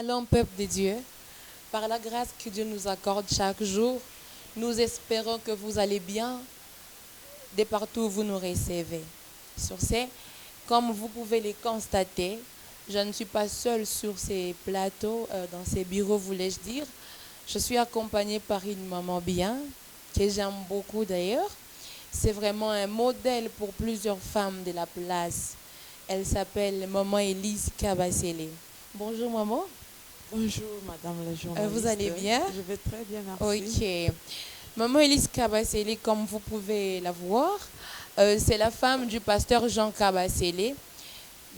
Shalom, peuple de Dieu. Par la grâce que Dieu nous accorde chaque jour, nous espérons que vous allez bien de partout où vous nous recevez. Sur ce, comme vous pouvez le constater, je ne suis pas seule sur ces plateaux, dans ces bureaux, voulais-je dire. Je suis accompagnée par une maman bien, que j'aime beaucoup d'ailleurs. C'est vraiment un modèle pour plusieurs femmes de la place. Elle s'appelle Maman Elise Kabasele. Bonjour maman. Bonjour Madame la journaliste. Vous allez bien? Je vais très bien, merci. Ok. Maman Elise Kabasele, comme vous pouvez la voir, c'est la femme du pasteur Jean Kabasele.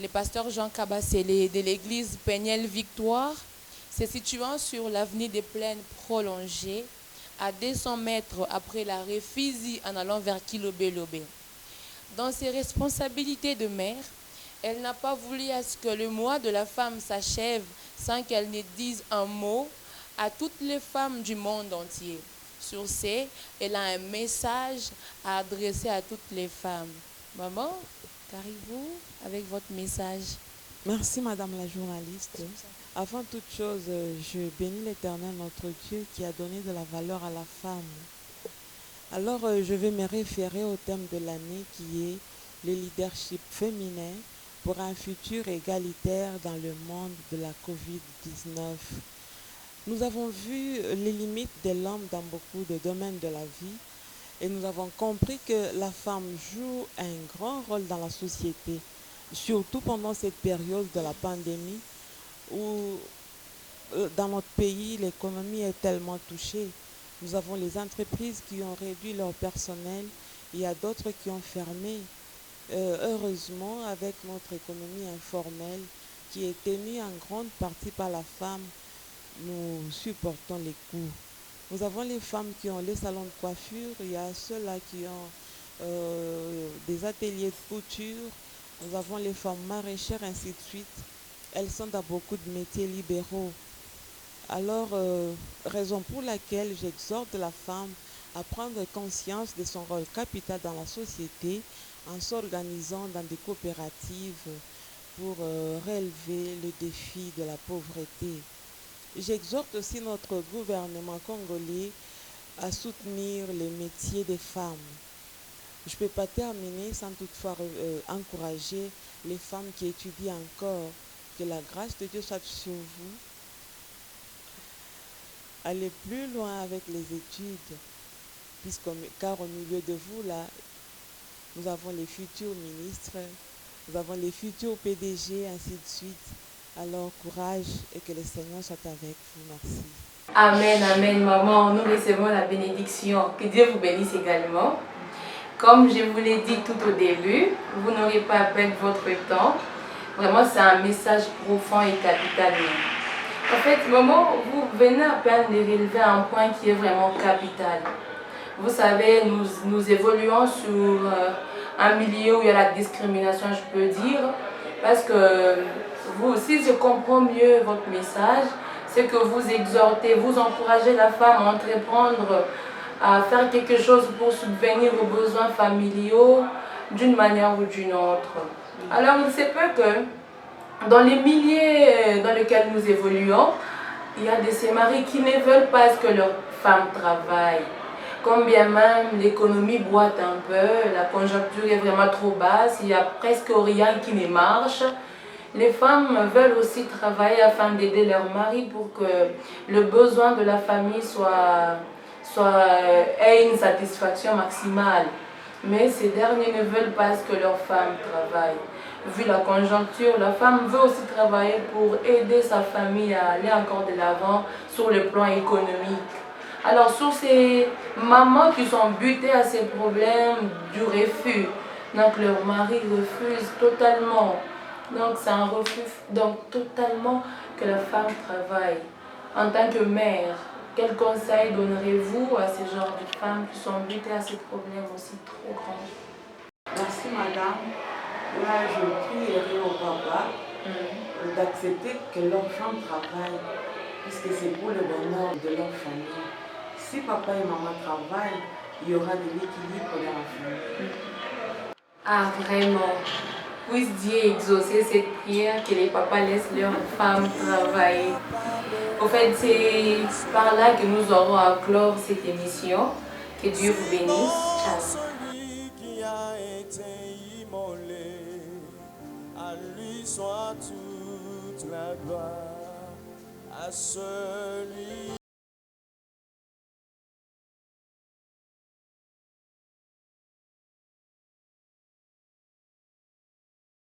Le pasteur Jean Kabasele de l'église Peniel Victoire, se situant sur l'avenue des Plaines prolongée, à 200 mètres après la Réfizi en allant vers Kilobé-Lobé. Dans ses responsabilités de mère, elle n'a pas voulu à ce que le mois de la femme s'achève sans qu'elle ne dise un mot à toutes les femmes du monde entier. Sur ce, elle a un message à adresser à toutes les femmes. Maman, qu'arrivez-vous avec votre message? Merci Madame la journaliste. Avant toute chose, je bénis l'Éternel notre Dieu qui a donné de la valeur à la femme. Alors je vais me référer au thème de l'année qui est le leadership féminin pour un futur égalitaire dans le monde de la COVID-19. Nous avons vu les limites de l'homme dans beaucoup de domaines de la vie et nous avons compris que la femme joue un grand rôle dans la société, surtout pendant cette période de la pandémie où dans notre pays l'économie est tellement touchée. Nous avons les entreprises qui ont réduit leur personnel, il y a d'autres qui ont fermé. Heureusement, avec notre économie informelle qui est tenue en grande partie par la femme, nous supportons les coûts. Nous avons les femmes qui ont les salons de coiffure, il y a ceux-là qui ont des ateliers de couture, nous avons les femmes maraîchères, ainsi de suite. Elles sont dans beaucoup de métiers libéraux. Alors, raison pour laquelle j'exhorte la femme à prendre conscience de son rôle capital dans la société en s'organisant dans des coopératives pour relever le défi de la pauvreté. J'exhorte aussi notre gouvernement congolais à soutenir les métiers des femmes. Je ne peux pas terminer sans toutefois encourager les femmes qui étudient encore. Que la grâce de Dieu soit sur vous. Allez plus loin avec les études, car au milieu de vous, là, nous avons les futurs ministres, nous avons les futurs PDG, ainsi de suite. Alors, courage et que le Seigneur soit avec vous. Merci. Amen, amen, maman. Nous recevons la bénédiction. Que Dieu vous bénisse également. Comme je vous l'ai dit tout au début, vous n'aurez pas à perdre votre temps. Vraiment, c'est un message profond et capital. En fait, maman, vous venez à peine de relever un point qui est vraiment capital. Vous savez, nous évoluons sur un milieu où il y a la discrimination, je peux dire, parce que vous, si je comprends mieux votre message, c'est que vous exhortez, vous encouragez la femme à entreprendre, à faire quelque chose pour subvenir aux besoins familiaux d'une manière ou d'une autre. Alors, il se peut que dans les milieux dans lesquels nous évoluons, il y a de ces maris qui ne veulent pas que leurs femmes travaillent. Comme bien même l'économie boite un peu, la conjoncture est vraiment trop basse, il n'y a presque rien qui ne marche. Les femmes veulent aussi travailler afin d'aider leur mari pour que le besoin de la famille ait une satisfaction maximale. Mais ces derniers ne veulent pas que leurs femmes travaillent. Vu la conjoncture, la femme veut aussi travailler pour aider sa famille à aller encore de l'avant sur le plan économique. Alors sur ces mamans qui sont butées à ces problèmes du refus, donc leur mari refuse totalement, donc c'est un refus donc totalement que la femme travaille. En tant que mère, quel conseil donnerez-vous à ces genres de femmes qui sont butées à ces problèmes aussi trop grands? Merci madame. Là, je prierai au papa d'accepter que leur femme travaille, puisque c'est pour le bonheur de leur famille. Si papa et maman travaillent, il y aura de l'équilibre dans la famille. Ah, vraiment. puisse Dieu exaucer cette prière, que les papas laissent leurs femmes travailler. Au fait, c'est par là que nous aurons à clore cette émission. Que Dieu vous bénisse. Ciao. Celui qui a été immolé, à lui soit toute la gloire, à celui